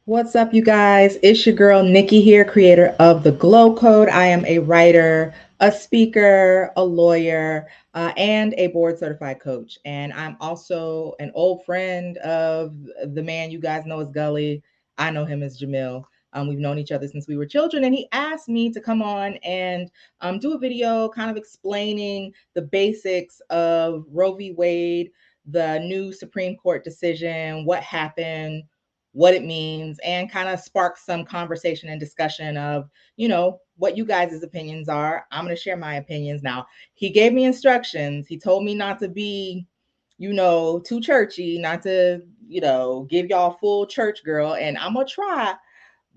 What's up, you guys? It's your girl, Nicci here, creator of the Glow Code. I am a writer, a speaker, a lawyer, and a board certified coach. And I'm also an old friend of the man you guys know as Gully. I know him as Jamil. We've known each other since we were children, and he asked me to come on and do a video kind of explaining the basics of Roe v. Wade, the new Supreme Court decision, what happened, what it means, and kind of spark some conversation and discussion of, what you guys' opinions are. I'm going to share my opinions. Now, he gave me instructions. He told me not to be, too churchy, not to, give y'all full church girl. And I'm going to try,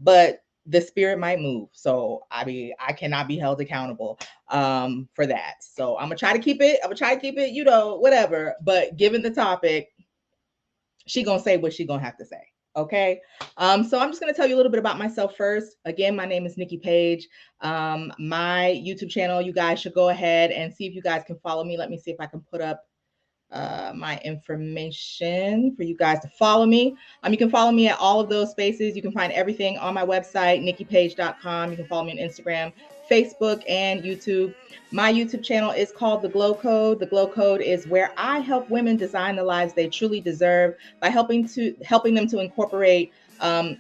but the spirit might move. So, I mean, I cannot be held accountable for that. So I'm going to try to keep it. I'm going to try to keep it, whatever. But given the topic, she going to say what she going to have to say. Okay. So I'm just going to tell you a little bit about myself first. Again, my name is Nicci Page. My YouTube channel, you guys should go ahead and see if you guys can follow me. Let me see if I can put up my information for you guys to follow me. You can follow me at all of those spaces. You can find everything on my website, niccipage.com. You can follow me on Instagram, Facebook, and YouTube. My YouTube channel is called The Glow Code. The Glow Code is where I help women design the lives they truly deserve by helping them to incorporate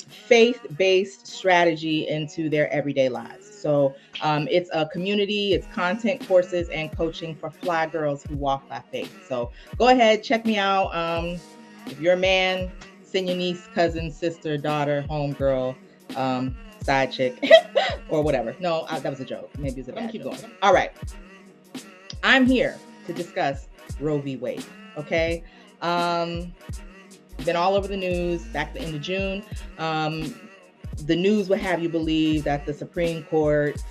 faith-based strategy into their everyday lives. So it's a community, it's content, courses, and coaching for fly girls who walk by faith. So go ahead, check me out. If you're a man, send your niece, cousin, sister, daughter, homegirl, side chick, or whatever. No, that was a joke. Maybe it's a bad joke. Keep going. All right. I'm here to discuss Roe v. Wade. Okay. Been all over the news back at the end of June. The news would have you believe that the Supreme Court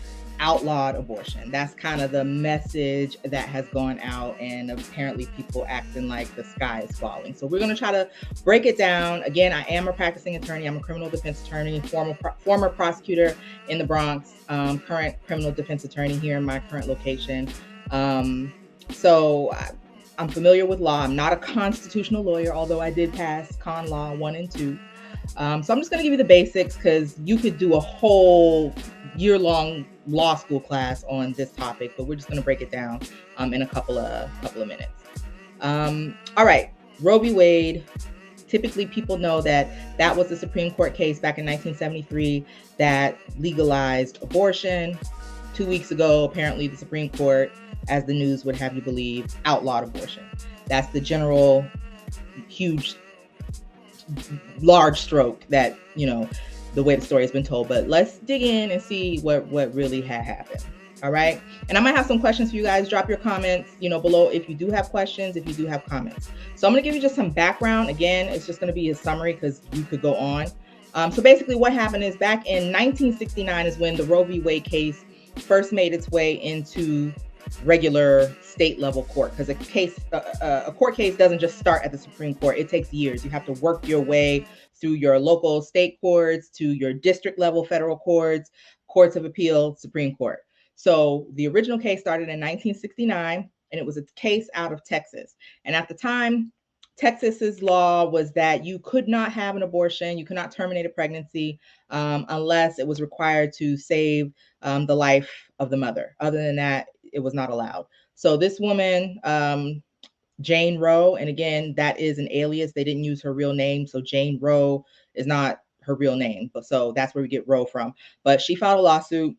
outlawed abortion. That's kind of the message that has gone out, and apparently people acting like the sky is falling. So we're going to try to break it down. Again, I am a practicing attorney. I'm a criminal defense attorney, former prosecutor in the Bronx, current criminal defense attorney here in my current location. So I'm familiar with law. I'm not a constitutional lawyer, although I did pass con law 1 and 2. So I'm just going to give you the basics, because you could do a whole year-long law school class on this topic, but we're just going to break it down in a couple of minutes. All right, Roe v. Wade. Typically, people know that was the Supreme Court case back in 1973 that legalized abortion. 2 weeks ago, apparently, the Supreme Court, as the news would have you believe, outlawed abortion. That's the general, huge, large stroke that, the way the story has been told. But let's dig in and see what really had happened. All right. And I might have some questions for you guys. Drop your comments, below if you do have questions, if you do have comments. So I'm going to give you just some background. Again, it's just going to be a summary because you could go on. So basically what happened is back in 1969 is when the Roe v. Wade case first made its way into regular state level court, because a court case doesn't just start at the Supreme Court. It takes years. You have to work your way through your local state courts to your district level federal courts, courts of appeal, Supreme Court. So the original case started in 1969, and it was a case out of Texas. And at the time, Texas's law was that you could not have an abortion, you could not terminate a pregnancy unless it was required to save the life of the mother. Other than that, it was not allowed. So this woman, Jane Roe, and again, that is an alias. They didn't use her real name. So Jane Roe is not her real name. But so that's where we get Roe from. But she filed a lawsuit.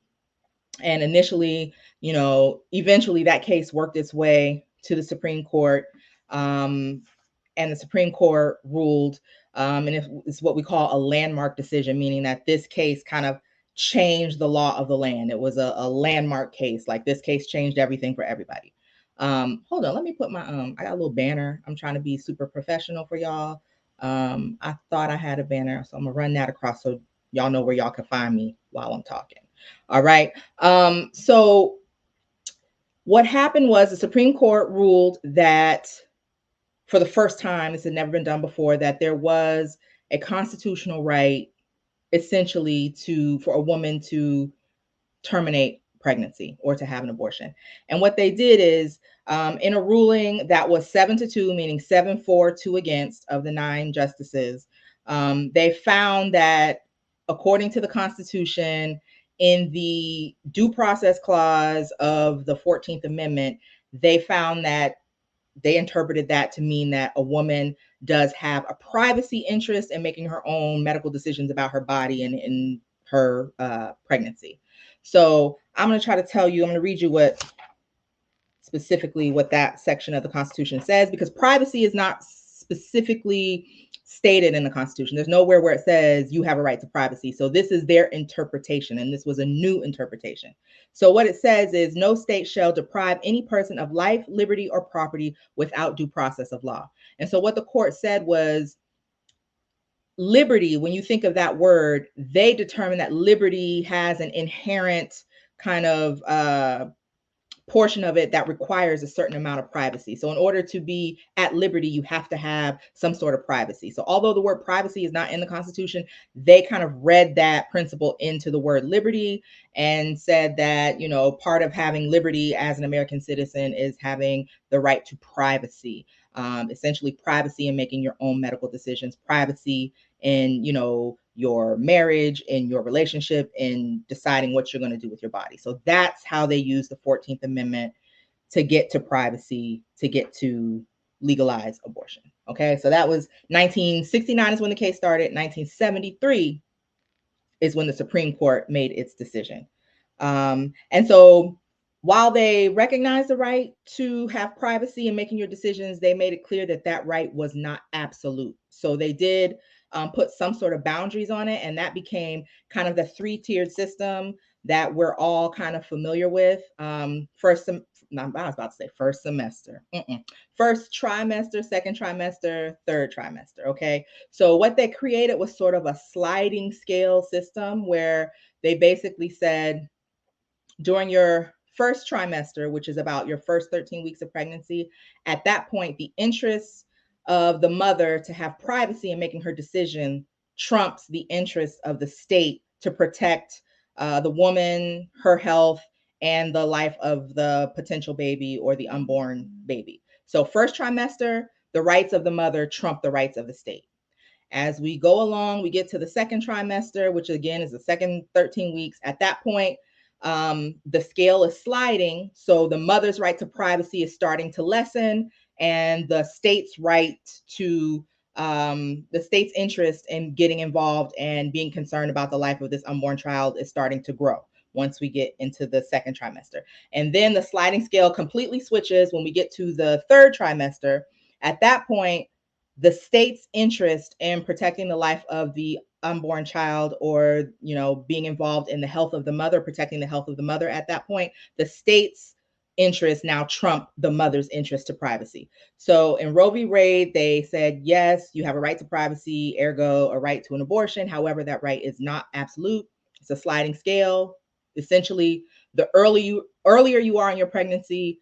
And initially, eventually that case worked its way to the Supreme Court. And the Supreme Court ruled, and it's what we call a landmark decision, meaning that this case kind of changed the law of the land. It was a landmark case. Like, this case changed everything for everybody. Hold on, let me put my I got a little banner. I'm trying to be super professional for y'all. I thought I had a banner, so I'm gonna run that across so y'all know where y'all can find me while I'm talking. All right. So what happened was the Supreme Court ruled that, for the first time, this had never been done before, that there was a constitutional right, essentially, for a woman to terminate pregnancy or to have an abortion. And what they did is, in a ruling that was 7-2, meaning 7 for, 2 against, of the 9 justices, They found that according to the Constitution, in the due process clause of the 14th Amendment, they found that they interpreted that to mean that a woman does have a privacy interest in making her own medical decisions about her body and in her pregnancy. So I'm going to try to tell you, I'm going to read you what specifically what that section of the Constitution says, because privacy is not specifically stated in the Constitution. There's nowhere where it says you have a right to privacy. So this is their interpretation, and this was a new interpretation. So what it says is, no state shall deprive any person of life, liberty, or property without due process of law. And so what the court said was, liberty, when you think of that word, they determine that liberty has an inherent kind of portion of it that requires a certain amount of privacy. So in order to be at liberty, you have to have some sort of privacy. So although the word privacy is not in the Constitution, they kind of read that principle into the word liberty and said that, you know, part of having liberty as an American citizen is having the right to privacy. Essentially privacy in making your own medical decisions, privacy in, you know, your marriage, in your relationship, in deciding what you're going to do with your body. So that's how they use the 14th Amendment to get to privacy, to get to legalize abortion. Okay, so that was 1969 is when the case started. 1973 is when the Supreme Court made its decision. And so while they recognized the right to have privacy in making your decisions, they made it clear that that right was not absolute. So they did put some sort of boundaries on it, and that became kind of the three-tiered system that we're all kind of familiar with. First semester, first trimester, second trimester, third trimester. Okay, so what they created was sort of a sliding scale system where they basically said, during your first trimester, which is about your first 13 weeks of pregnancy, at that point, the interests of the mother to have privacy in making her decision trumps the interests of the state to protect the woman, her health, and the life of the potential baby or the unborn baby. So first trimester, the rights of the mother trump the rights of the state. As we go along, we get to the second trimester, which again is the second 13 weeks. At that point, the scale is sliding. So the mother's right to privacy is starting to lessen, and the state's right to the state's interest in getting involved and being concerned about the life of this unborn child is starting to grow once we get into the second trimester. And then the sliding scale completely switches when we get to the third trimester. At that point, the state's interest in protecting the life of the unborn child, or, you know, being involved in the health of the mother, protecting the health of the mother, at that point, the state's interest now trump the mother's interest to privacy. So in Roe v. Wade, they said, yes, you have a right to privacy, ergo a right to an abortion. However, that right is not absolute. It's a sliding scale. Essentially, the earlier you are in your pregnancy,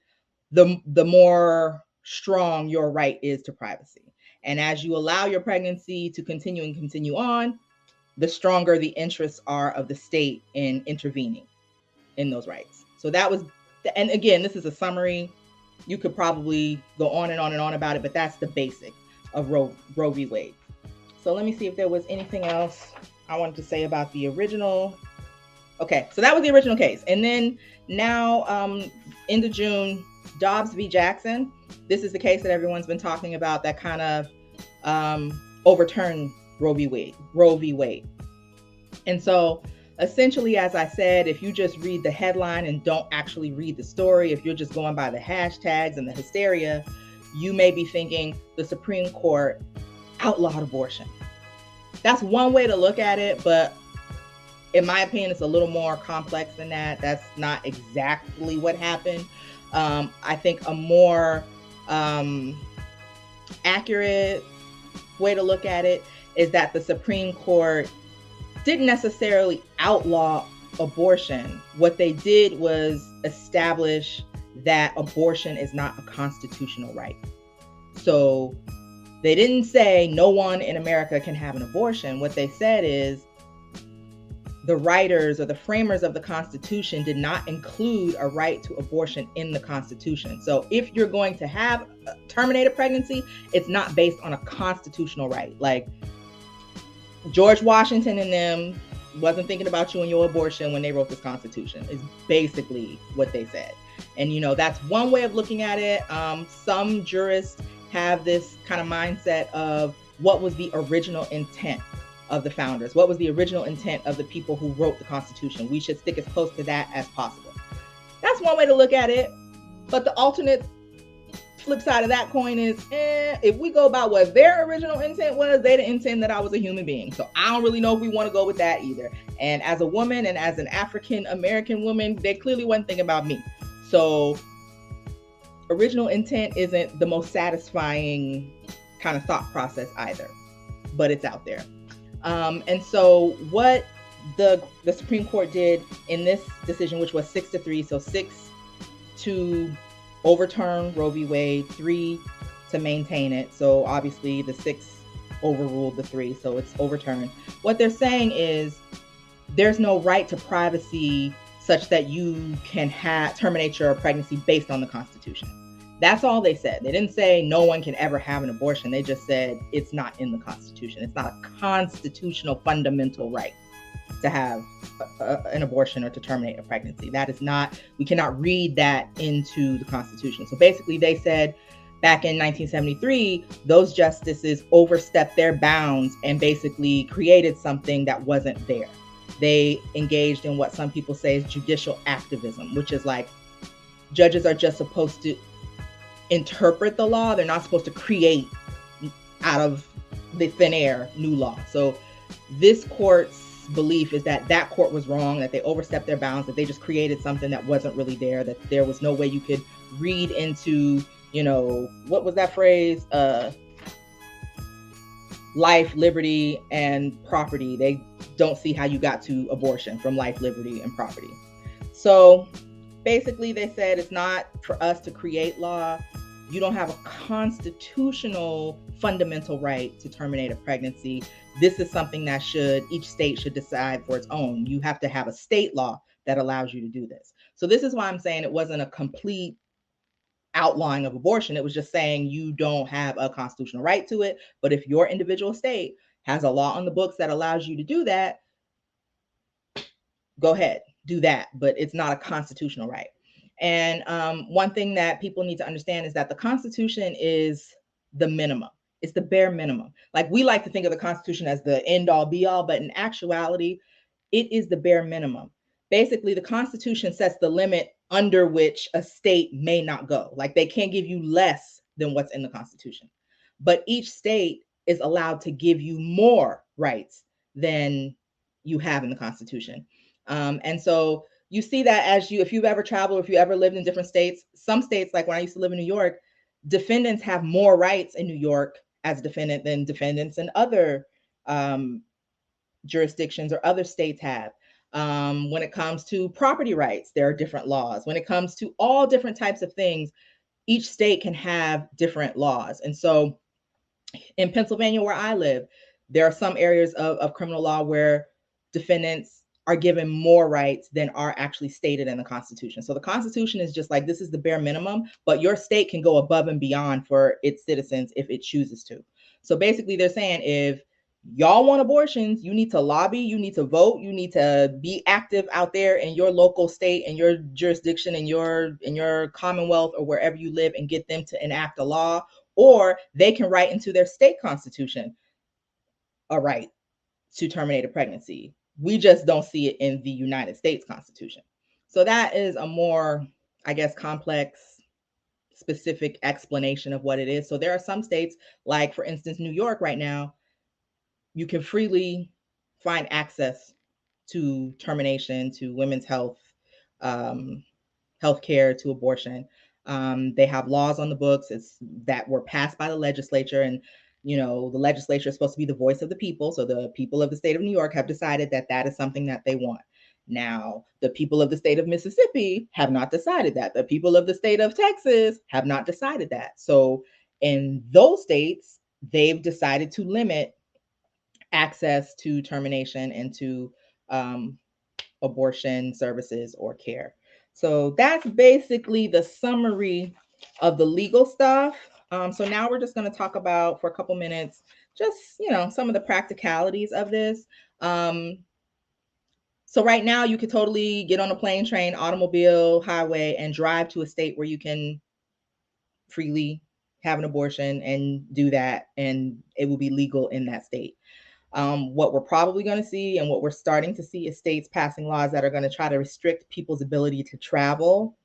the more strong your right is to privacy. And as you allow your pregnancy to continue on, the stronger the interests are of the state in intervening in those rights. So that was, and again, this is a summary. You could probably go on and on and on about it, but that's the basic of Roe v. Wade. So let me see if there was anything else I wanted to say about the original. Okay, so that was the original case. And then now, into June, Dobbs v. Jackson. This is the case that everyone's been talking about that kind of overturned Roe v. Wade. And so essentially, as I said, if you just read the headline and don't actually read the story, if you're just going by the hashtags and the hysteria, you may be thinking the Supreme Court outlawed abortion. That's one way to look at it, but in my opinion, it's a little more complex than that. That's not exactly what happened. I think a more accurate way to look at it is that the Supreme Court didn't necessarily outlaw abortion. What they did was establish that abortion is not a constitutional right. So they didn't say no one in America can have an abortion. What they said is the writers or the framers of the Constitution did not include a right to abortion in the Constitution. So if you're going to terminate a pregnancy, it's not based on a constitutional right. Like George Washington and them wasn't thinking about you and your abortion when they wrote this Constitution, is basically what they said. And, you know, that's one way of looking at it. Some jurists have this kind of mindset of what was the original intent of the founders? What was the original intent of the people who wrote the Constitution? We should stick as close to that as possible. That's one way to look at it. But the alternate flip side of that coin is, if we go about what their original intent was, they didn't intend that I was a human being. So I don't really know if we want to go with that either. And as a woman and as an African American woman, they clearly wasn't thinking about me. So original intent isn't the most satisfying kind of thought process either, but it's out there. And so what the Supreme Court did in this decision, which was 6-3, so 6 to overturn Roe v. Wade, 3 to maintain it. So obviously the 6 overruled the 3, so it's overturned. What they're saying is there's no right to privacy such that you can terminate your pregnancy based on the Constitution. That's all they said. They didn't say no one can ever have an abortion. They just said it's not in the Constitution. It's not a constitutional fundamental right to have an abortion or to terminate a pregnancy. That is not, we cannot read that into the Constitution. So basically they said back in 1973, those justices overstepped their bounds and basically created something that wasn't there. They engaged in what some people say is judicial activism, which is like judges are just supposed to interpret the law. They're not supposed to create out of the thin air new law. So this court's belief is that that court was wrong, that they overstepped their bounds, that they just created something that wasn't really there, that there was no way you could read into, you know, what was that phrase? Life, liberty, and property. They don't see how you got to abortion from life, liberty, and property. So basically they said it's not for us to create law. You don't have a constitutional fundamental right to terminate a pregnancy. This is something that each state should decide for its own. You have to have a state law that allows you to do this. So this is why I'm saying it wasn't a complete outlawing of abortion. It was just saying you don't have a constitutional right to it. But if your individual state has a law on the books that allows you to do that, go ahead, do that. But it's not a constitutional right. And one thing that people need to understand is that the Constitution is the minimum. It's the bare minimum. Like, we like to think of the Constitution as the end all be all, but in actuality, it is the bare minimum. Basically, the Constitution sets the limit under which a state may not go. Like, they can't give you less than what's in the Constitution. But each state is allowed to give you more rights than you have in the Constitution. And so you see that if you've ever traveled, if you ever lived in different states, some states, like when I used to live in New York, defendants have more rights in New York as a defendant than defendants in other jurisdictions or other states have. When it comes to property rights, there are different laws. When it comes to all different types of things, each state can have different laws. And so in Pennsylvania, where I live, there are some areas of criminal law where defendants are given more rights than are actually stated in the Constitution. So the Constitution is just like, this is the bare minimum, but your state can go above and beyond for its citizens if it chooses to. So basically they're saying, if y'all want abortions, you need to lobby, you need to vote, you need to be active out there in your local state, in your jurisdiction, in your commonwealth, or wherever you live, and get them to enact a law, or they can write into their state constitution a right to terminate a pregnancy. We just don't see it in the United States Constitution. So that is a more, I guess, complex, specific explanation of what it is. So there are some states, like for instance, New York right now, you can freely find access to termination, to women's health, healthcare, to abortion. They have laws on the books that were passed by the legislature, and you know, the legislature is supposed to be the voice of the people. So the people of the state of New York have decided that that is something that they want. Now, the people of the state of Mississippi have not decided that. The people of the state of Texas have not decided that. So in those states, they've decided to limit access to termination and to abortion services or care. So that's basically the summary of the legal stuff. So now we're just going to talk about, for a couple minutes, just, some of the practicalities of this. So right now you could totally get on a plane, train, automobile, highway, and drive to a state where you can freely have an abortion and do that, and it will be legal in that state. What we're probably going to see and what we're starting to see is states passing laws that are going to try to restrict people's ability to travel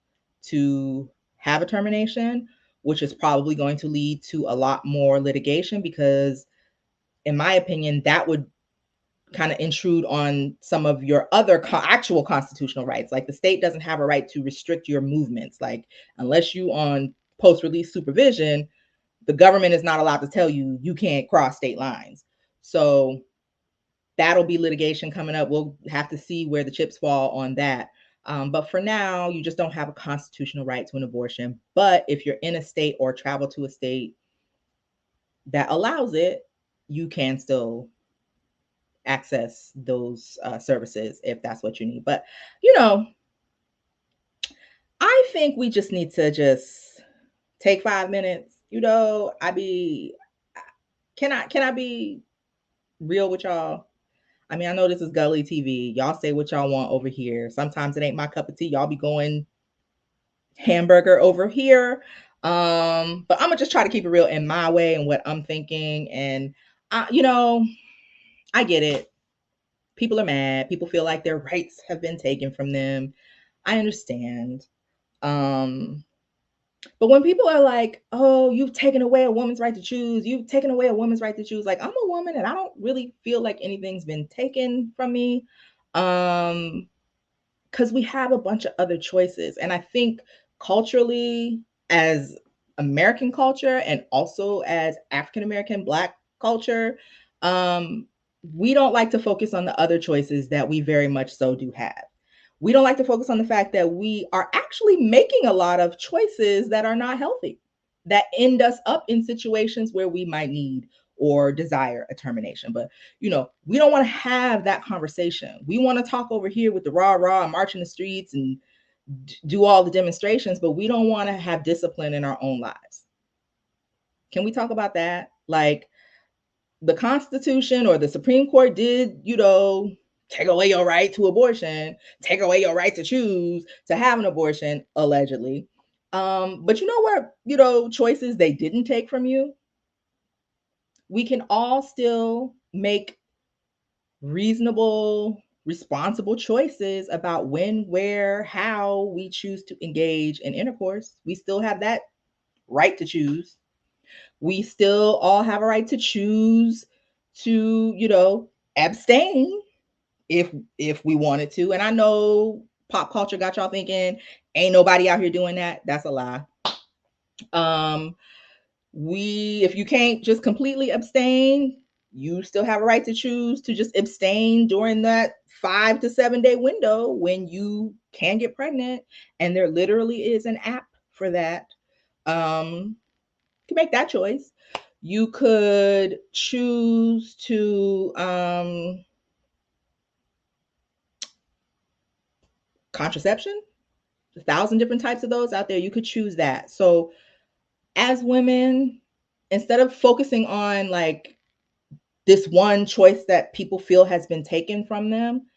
to have a termination, which is probably going to lead to a lot more litigation because, in my opinion, that would kind of intrude on some of your other actual constitutional rights. Like the state doesn't have a right to restrict your movements. Like unless you on post-release supervision, the government is not allowed to tell you you can't cross state lines. So that'll be litigation coming up. We'll have to see where the chips fall on that. But for now, you just don't have a constitutional right to an abortion. But if you're in a state or travel to a state that allows it, you can still access those services if that's what you need. But I think we just need to just take 5 minutes. Can I be real with y'all? I mean, I know this is Gully TV. Y'all say what y'all want over here. Sometimes it ain't my cup of tea. Y'all be going hamburger over here. But I'm gonna just try to keep it real in my way and what I'm thinking. And I get it. People are mad. People feel like their rights have been taken from them. I understand. But when people are like, oh, you've taken away a woman's right to choose, you've taken away a woman's right to choose, like I'm a woman and I don't really feel like anything's been taken from me. Because we have a bunch of other choices. And I think culturally, as American culture and also as African American Black culture, we don't like to focus on the other choices that we very much so do have. We don't like to focus on the fact that we are actually making a lot of choices that are not healthy, that end us up in situations where we might need or desire a termination. But, we don't want to have that conversation. We want to talk over here with the rah, march in the streets and do all the demonstrations, but we don't want to have discipline in our own lives. Can we talk about that? Like the Constitution or the Supreme Court did, take away your right to abortion, take away your right to choose to have an abortion, allegedly. But you know what, choices they didn't take from you? We can all still make reasonable, responsible choices about when, where, how we choose to engage in intercourse. We still have that right to choose. We still all have a right to choose to, abstain if we wanted to. And I know pop culture got y'all thinking, ain't nobody out here doing that. That's a lie. If you can't just completely abstain, you still have a right to choose to just abstain during that 5 to 7 day window when you can get pregnant. And there literally is an app for that. You can make that choice. You could choose to contraception, 1,000 different types of those out there. You could choose that. So as women, instead of focusing on like this one choice that people feel has been taken from them,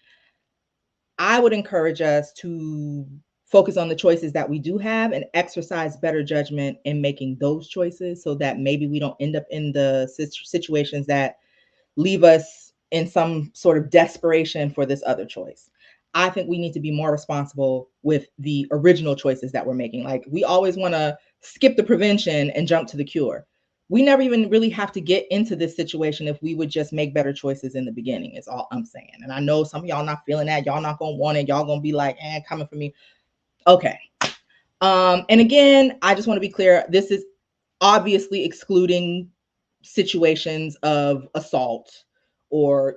I would encourage us to focus on the choices that we do have and exercise better judgment in making those choices so that maybe we don't end up in the situations that leave us in some sort of desperation for this other choice. I think we need to be more responsible with the original choices that we're making. Like we always want to skip the prevention and jump to the cure. We never even really have to get into this situation if we would just make better choices in the beginning, is all I'm saying. And I know some of y'all not feeling that. Y'all not going to want it. Y'all going to be like, coming for me. Okay. And again, I just want to be clear. This is obviously excluding situations of assault or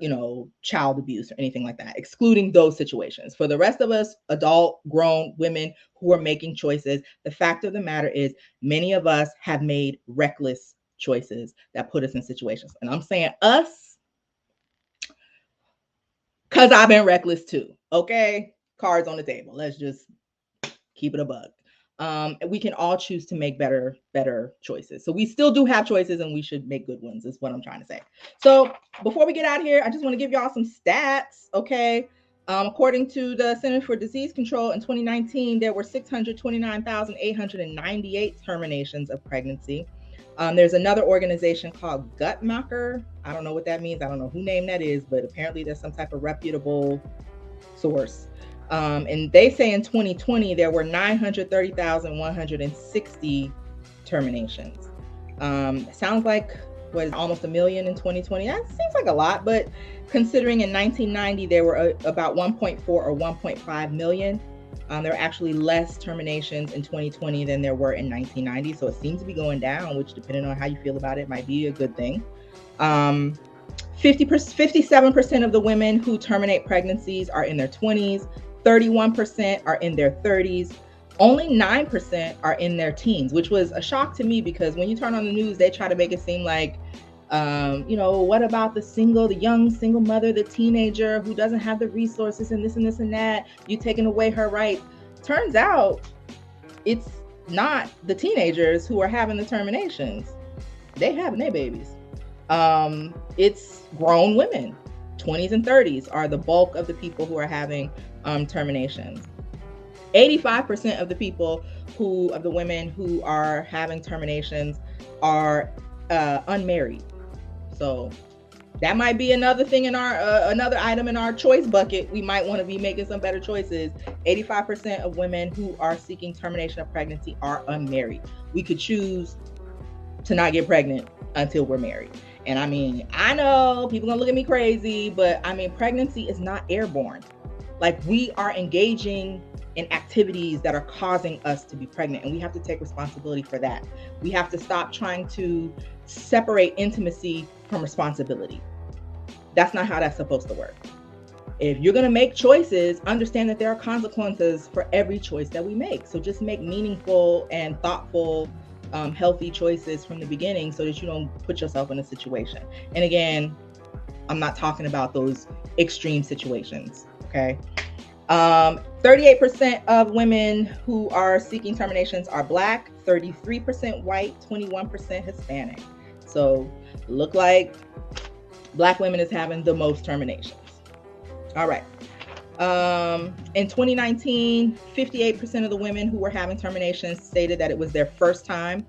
child abuse or anything like that, excluding those situations. For the rest of us, adult grown women who are making choices, the fact of the matter is many of us have made reckless choices that put us in situations. And I'm saying us because I've been reckless too. Okay, cards on the table. Let's just keep it a bug. we can all choose to make better choices. So we still do have choices, and we should make good ones, is what I'm trying to say. So before we get out of here, I just want to give y'all some stats, okay? According to the Center for Disease Control, in 2019, there were 629,898 terminations of pregnancy. There's another organization called Guttmacher. I don't know what that means. I don't know who name that is, but apparently there's some type of reputable source. And they say in 2020, there were 930,160 terminations. Sounds like almost 1 million in 2020. That seems like a lot, but considering in 1990 there were about 1.4 or 1.5 million, there are actually less terminations in 2020 than there were in 1990. So it seems to be going down, which, depending on how you feel about it, might be a good thing. 57% of the women who terminate pregnancies are in their 20s. 31% are in their 30s. Only 9% are in their teens, which was a shock to me, because when you turn on the news, they try to make it seem like, what about the young single mother, the teenager who doesn't have the resources and this and this and that, you taking away her rights. Turns out it's not the teenagers who are having the terminations. They having their babies. It's grown women. 20s and 30s are the bulk of the people who are having terminations. 85% of the women who are having terminations are unmarried. So that might be another thing in our another item in our choice bucket. We might want to be making some better choices. 85% of women who are seeking termination of pregnancy are unmarried. We could choose to not get pregnant until we're married. And I mean, I know people gonna look at me crazy, but I mean, pregnancy is not airborne. Like, we are engaging in activities that are causing us to be pregnant, and we have to take responsibility for that. We have to stop trying to separate intimacy from responsibility. That's not how that's supposed to work. If you're gonna make choices, understand that there are consequences for every choice that we make. So just make meaningful and thoughtful, healthy choices from the beginning, so that you don't put yourself in a situation. And again, I'm not talking about those extreme situations, okay? 38% of women who are seeking terminations are Black, 33% white, 21% Hispanic. So look like Black women is having the most terminations. All right. In 2019, 58% of the women who were having terminations stated that it was their first time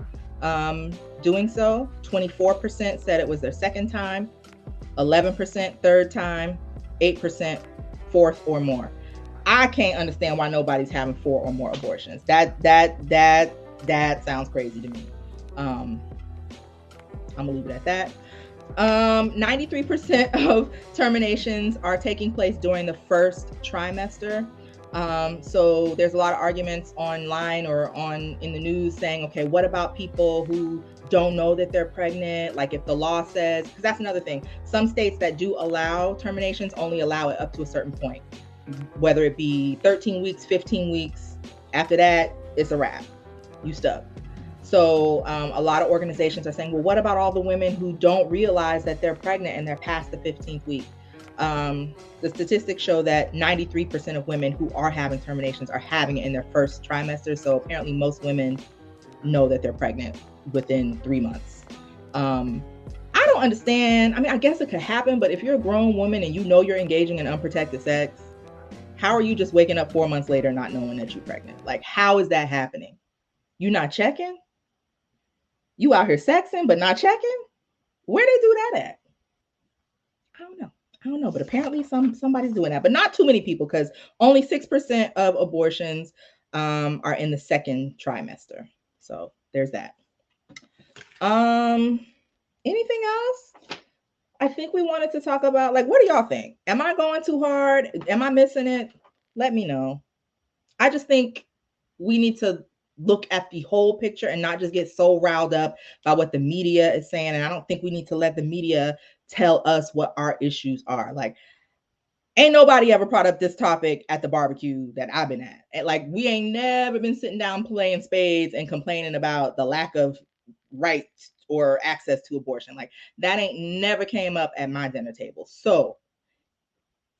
doing so. 24% said it was their second time. 11% third time. 8% fourth or more. I can't understand why nobody's having 4 or more abortions. That sounds crazy to me. I'm gonna leave it at that. 93% of terminations are taking place during the first trimester. So there's a lot of arguments online or in the news saying, okay, what about people who don't know that they're pregnant? Like, if the law says, because that's another thing, some states that do allow terminations only allow it up to a certain point, whether it be 13 weeks, 15 weeks. After that, it's a wrap. You stuck. So a lot of organizations are saying, well, what about all the women who don't realize that they're pregnant and they're past the 15th week? The statistics show that 93% of women who are having terminations are having it in their first trimester. So apparently most women know that they're pregnant within 3 months. I don't understand. I mean, I guess it could happen, but if you're a grown woman and you know you're engaging in unprotected sex, how are you just waking up 4 months later not knowing that you're pregnant? Like, how is that happening? You not checking? You out here sexing but not checking? Where they do that at? I don't know, but apparently somebody's doing that, but not too many people, because only 6% of abortions are in the second trimester. So there's that. Anything else? I think we wanted to talk about, like, what do y'all think? Am I going too hard? Am I missing it? Let me know. I just think we need to look at the whole picture and not just get so riled up by what the media is saying. And I don't think we need to let the media tell us what our issues are. Like, ain't nobody ever brought up this topic at the barbecue that I've been at. And like, we ain't never been sitting down playing spades and complaining about the lack of rights or access to abortion. Like, that ain't never came up at my dinner table. So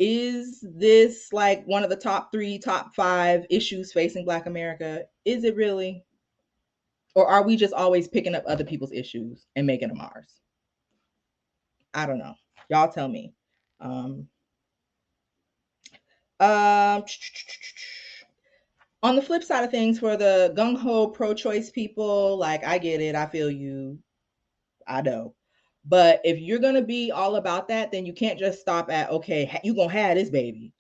Is this like one of the top 3, top 5 issues facing Black America? Is it really? Or are we just always picking up other people's issues and making them ours? I don't know. Y'all tell me. Um, um, on the flip side of things, for the gung ho pro choice people, like, I get it. I feel you. I know. But if you're going to be all about that, then you can't just stop at, okay, you're going to have this baby.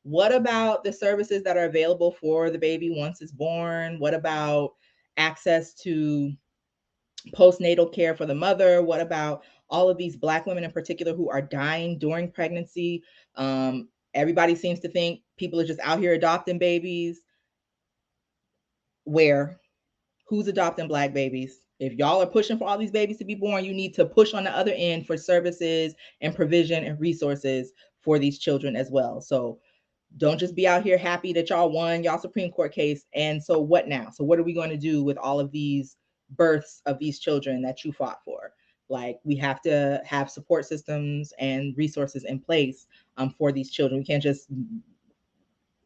What about the services that are available for the baby once it's born? What about access to postnatal care for the mother? What about all of these Black women in particular who are dying during pregnancy? Everybody seems to think people are just out here adopting babies. Where? Who's adopting Black babies? If y'all are pushing for all these babies to be born, you need to push on the other end for services and provision and resources for these children as well. So don't just be out here happy that y'all won y'all Supreme Court case. And so what now? So what are we going to do with all of these births of these children that you fought for? Like, we have to have support systems and resources in place for these children. We can't just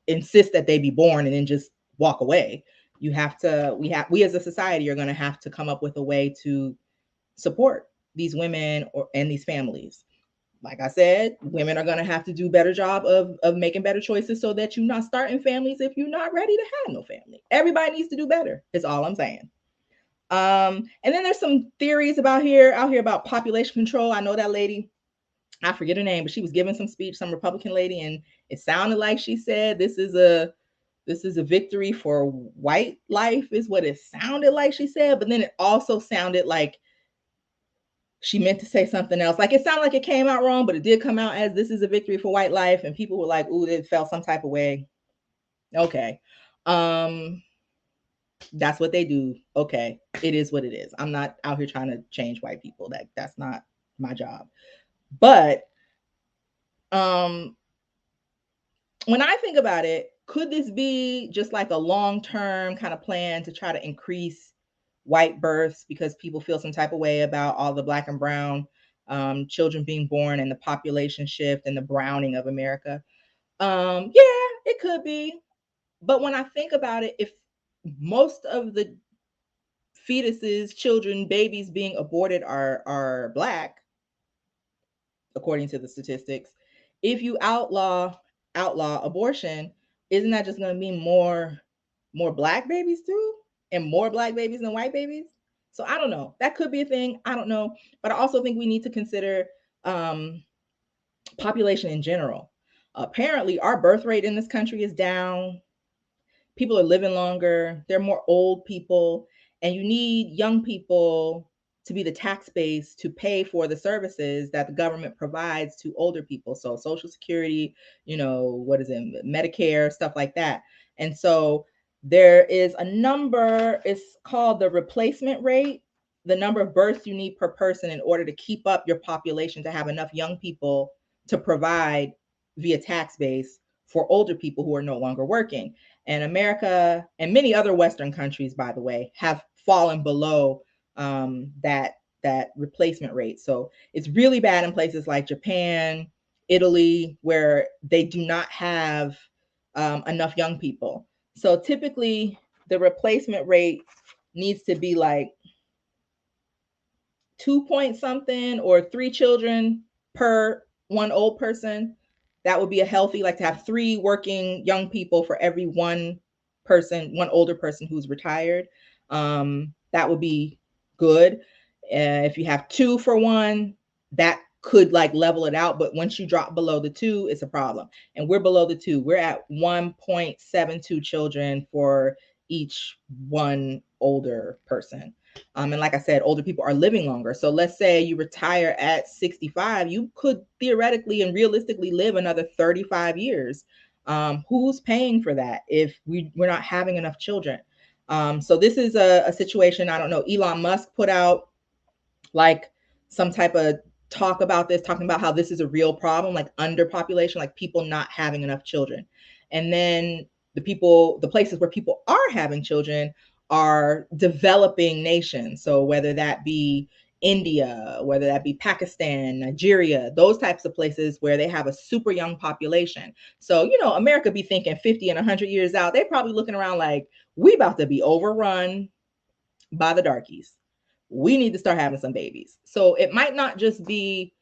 insist that they be born and then just walk away. You have to, we as a society are going to have to come up with a way to support these women and these families. Like I said, women are going to have to do a better job of making better choices so that you're not starting families if you're not ready to have no family. Everybody needs to do better, is all I'm saying. And then there's some theories out here about population control. I know that lady, I forget her name, but she was giving some speech, some Republican lady, and it sounded like she said this is a victory for white life, is what it sounded like she said. But then it also sounded like she meant to say something else. Like, it sounded like it came out wrong, but it did come out as this is a victory for white life. And people were like, ooh, it felt some type of way. Okay. That's what they do. Okay. It is what it is. I'm not out here trying to change white people. That's not my job. But when I think about it, could this be just like a long-term kind of plan to try to increase white births because people feel some type of way about all the Black and brown children being born and the population shift and the browning of America? Yeah, it could be. But when I think about it, if most of the fetuses, children, babies being aborted are Black, according to the statistics, if you outlaw abortion, isn't that just going to mean more Black babies too, and more Black babies than white babies? So I don't know. That could be a thing. I don't know. But I also think we need to consider population in general. Apparently, our birth rate in this country is down. People are living longer. There are more old people, and you need young people to be the tax base to pay for the services that the government provides to older people. So Social Security, what is it, Medicare, stuff like that. And so there is a number, it's called the replacement rate, the number of births you need per person in order to keep up your population, to have enough young people to provide via tax base for older people who are no longer working. And America and many other Western countries, by the way, have fallen below that replacement rate. So it's really bad in places like Japan, Italy, where they do not have enough young people. So typically the replacement rate needs to be like 2 point something or 3 children per one old person. That would be a healthy, like, to have 3 working young people for every one older person who's retired. That would be good. If you have 2 for 1, that could like level it out. But once you drop below the 2, it's a problem. And we're below the 2. We're at 1.72 children for each one older person. And like I said, older people are living longer. So let's say you retire at 65, you could theoretically and realistically live another 35 years. Who's paying for that if we're not having enough children? So this is a situation, I don't know, Elon Musk put out like some type of talk about this, talking about how this is a real problem, like underpopulation, like people not having enough children. And then the places where people are having children are developing nations. So whether that be India, whether that be Pakistan, Nigeria, those types of places where they have a super young population. So, America be thinking 50 and 100 years out, they're probably looking around like, we about to be overrun by the darkies. We need to start having some babies. So it might not just be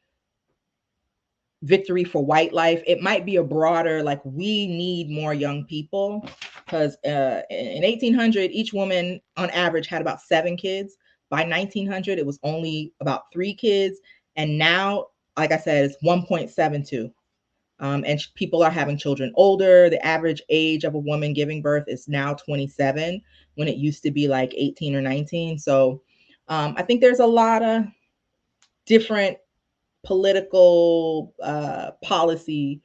victory for white life. It might be a broader, like, we need more young people, because in 1800, each woman on average had about 7 kids. By 1900, it was only about 3 kids. And now, like I said, it's 1.72. And people are having children older. The average age of a woman giving birth is now 27, when it used to be like 18 or 19. So I think there's a lot of different political policy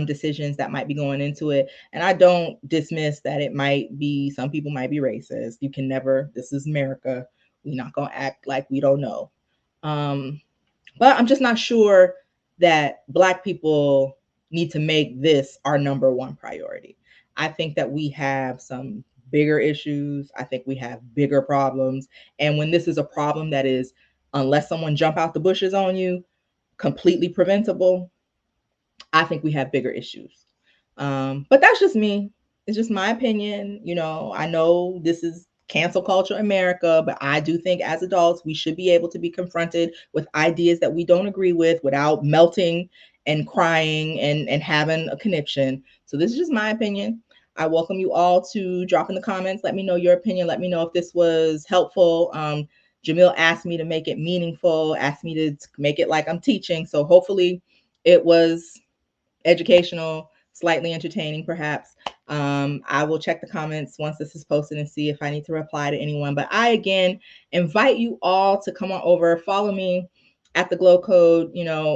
decisions that might be going into it. And I don't dismiss that it might be, some people might be racist. You can never, this is America. We're not going to act like we don't know. But I'm just not sure that Black people need to make this our number one priority. I think that we have some bigger issues. I think we have bigger problems. And when this is a problem that is, unless someone jump out the bushes on you, completely preventable, I think we have bigger issues. But that's just me. It's just my opinion. I know this is cancel culture America, but I do think as adults, we should be able to be confronted with ideas that we don't agree with without melting and crying and having a conniption. So this is just my opinion. I welcome you all to drop in the comments. Let me know your opinion. Let me know if this was helpful. Jamil asked me to make it meaningful, asked me to make it like I'm teaching. So hopefully it was educational, slightly entertaining, perhaps. I will check the comments once this is posted and see if I need to reply to anyone. But I, again, invite you all to come on over, follow me at the Glow Code.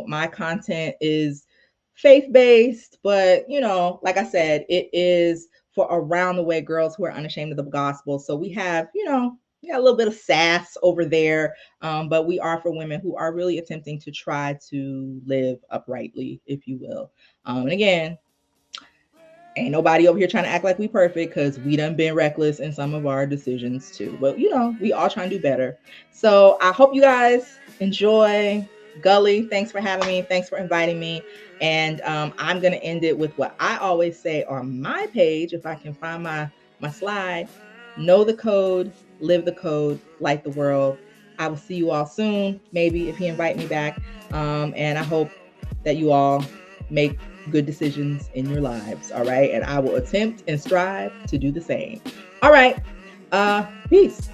My content is faith-based, but, like I said, it is for around the way girls who are unashamed of the gospel. So we have, we got a little bit of sass over there, but we are for women who are really attempting to try to live uprightly, if you will. And again, ain't nobody over here trying to act like we perfect, because we done been reckless in some of our decisions too. But we all trying to do better. So I hope you guys enjoy. Gully, thanks for having me. Thanks for inviting me. And I'm gonna end it with what I always say on my page, if I can find my slide. Know the code, live the code, light the world. I will see you all soon, maybe, if he invite me back. And I hope that you all make good decisions in your lives. All right. And I will attempt and strive to do the same. All right. Peace.